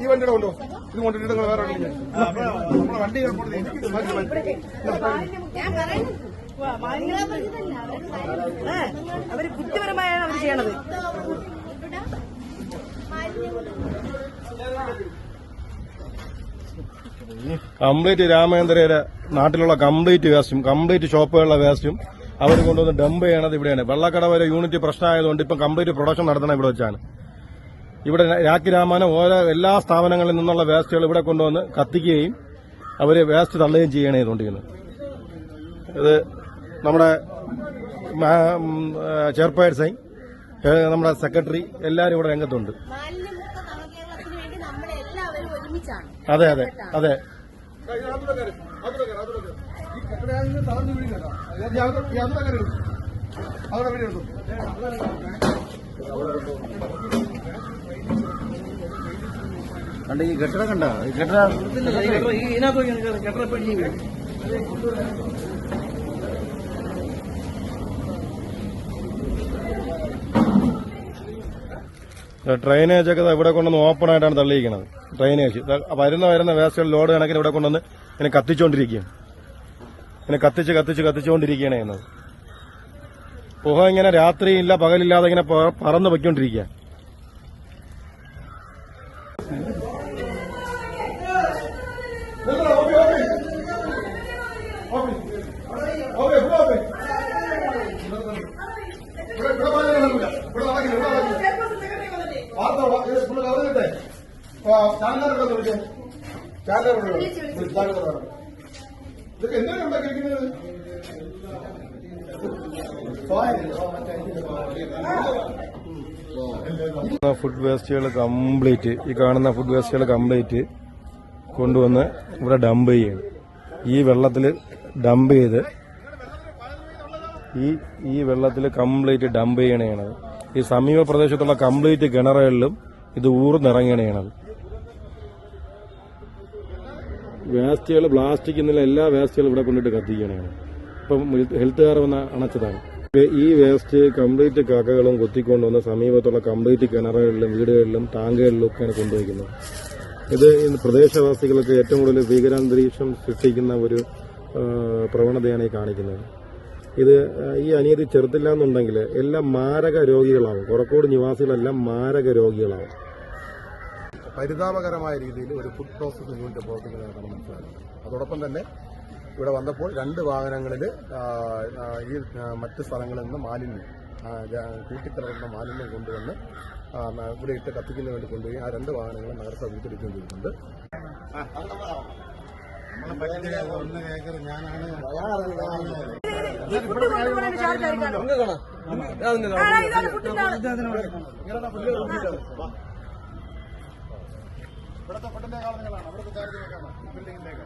ഈ വണ്ടിയുടെ കൊണ്ടോ ഇത് കൊണ്ടിട്ട് വേറെ വണ്ടി അവര് ബുദ്ധിപരമായാണ് അവർ ചെയ്യണത്. കംപ്ലീറ്റ് രാമേന്ദ്രയുടെ നാട്ടിലുള്ള കംപ്ലീറ്റ് വേസ്റ്റും കംപ്ലീറ്റ് ഷോപ്പുകളിലെ വേസ്റ്റും അവർ കൊണ്ടുവന്ന് ഡംപ് ചെയ്യണത് ഇവിടെയാണ്. വെള്ളക്കടവരെ യൂണിറ്റ് പ്രശ്നമായതുകൊണ്ട് ഇപ്പം കംപ്ലീറ്റ് പ്രൊഡക്ഷൻ നടത്തണം ഇവിടെ വെച്ചാണ്. ഇവിടെ രാഖി രാമാനം ഓരോ എല്ലാ സ്ഥാപനങ്ങളിൽ നിന്നുള്ള വേസ്റ്റുകൾ ഇവിടെ കൊണ്ടുവന്ന് കത്തിക്കുകയും അവർ വേസ്റ്റ് തള്ളുകയും ചെയ്യണേ ചെയ്തുകൊണ്ടിരിക്കുന്നത്. ഇത് നമ്മുടെ ചെയർപേഴ്സൺ, നമ്മുടെ സെക്രട്ടറി എല്ലാവരും ഇവിടെ രംഗത്തുണ്ട്. അതെ അതെ അതെ. കണ്ട ഈ കെട്ടിടം കണ്ട ഈ കെട്ടിടം ഡ്രൈനേജ് ഒക്കെ ഇവിടെ കൊണ്ടുവന്ന് ഓപ്പൺ ആയിട്ടാണ് തള്ളിയിരിക്കുന്നത്. ഡ്രൈനേജ് വരുന്ന വേസ്റ്റുകൾ ലോഡ് കണക്കിന് ഇവിടെ കൊണ്ടുവന്ന് ഇങ്ങനെ കത്തിച്ചുകൊണ്ടിരിക്കുകയാണ്. ഇങ്ങനെ കത്തിച്ചുകൊണ്ടിരിക്കുകയാണ് ചെയ്യുന്നത്. പുക ഇങ്ങനെ രാത്രിയില്ല പകലില്ലാതെ ഇങ്ങനെ പറന്ന് പൊയ്ക്കൊണ്ടിരിക്കുക. ഫുഡ് വേസ്റ്റുകൾ കംപ്ലീറ്റ് ഈ കാണുന്ന ഫുഡ് വേസ്റ്റുകൾ കംപ്ലീറ്റ് കൊണ്ടുവന്ന് ഇവിടെ ഡംപ് ചെയ്യണം. ഈ വെള്ളത്തിൽ ഡംപ് ചെയ്ത് ഈ വെള്ളത്തിൽ കംപ്ലീറ്റ് ഡംപ് ചെയ്യണത്. ഈ സമീപ പ്രദേശത്തുള്ള കംപ്ലീറ്റ് കിണറുകളിലും ഇത് ഊർന്നിറങ്ങണത്. വേസ്റ്റുകൾ പ്ലാസ്റ്റിക് എന്നുള്ള എല്ലാ വേസ്റ്റുകളും ഇവിടെ കൊണ്ടിട്ട് കത്തിക്കണതാണ്. ഇപ്പം ഹെൽത്തുകാർ വന്ന് അണച്ചതാണ്. ഈ വേസ്റ്റ് കംപ്ലീറ്റ് കാക്കകളും കൊത്തിക്കൊണ്ടുവന്ന് സമീപത്തുള്ള കംപ്ലീറ്റ് കിണറുകളിലും വീടുകളിലും ടാങ്കുകളിലും ഒക്കെയാണ് കൊണ്ടുവയ്ക്കുന്നത്. ഇത് പ്രദേശവാസികൾക്ക് ഏറ്റവും കൂടുതൽ ഭീകരാന്തരീക്ഷം സൃഷ്ടിക്കുന്ന ഒരു പ്രവണതയാണ് ഈ കാണിക്കുന്നത്. ഇത് ഈ അനീതി ചെറുത്തില്ല എന്നുണ്ടെങ്കിൽ എല്ലാം മാരക രോഗികളാവും. കൊറക്കോട് നിവാസികളെല്ലാം മാരക രോഗികളാവും. പരിതാപകരമായ രീതിയിൽ ഒരു ഫുഡ് പ്രോസസിംഗ് യൂണിറ്റ് പ്രവർത്തിക്കുന്നതാണ് മനസ്സിലാക്കുന്നത്. അതോടൊപ്പം തന്നെ ഇവിടെ വന്നപ്പോൾ 2 വാഹനങ്ങളിൽ ഈ മറ്റ് സ്ഥലങ്ങളിൽ നിന്ന് മാലിന്യം കൂട്ടിക്കലർന്ന മാലിന്യം കൊണ്ടുവന്ന് ഇവിടെ ഇട്ട് കത്തിക്കുന്നതിന് വേണ്ടി കൊണ്ടുപോയി ആ 2 വാഹനങ്ങളും നഗരസഭ പിടിച്ചെടുക്കുകയും ചെയ്തിട്ടുണ്ട്. ഇവിടുത്തെ ഫുഡിന്റെ കാലങ്ങളാണ് അവിടുത്തെ ചാർജ് ബിൽഡിംഗിലേക്ക്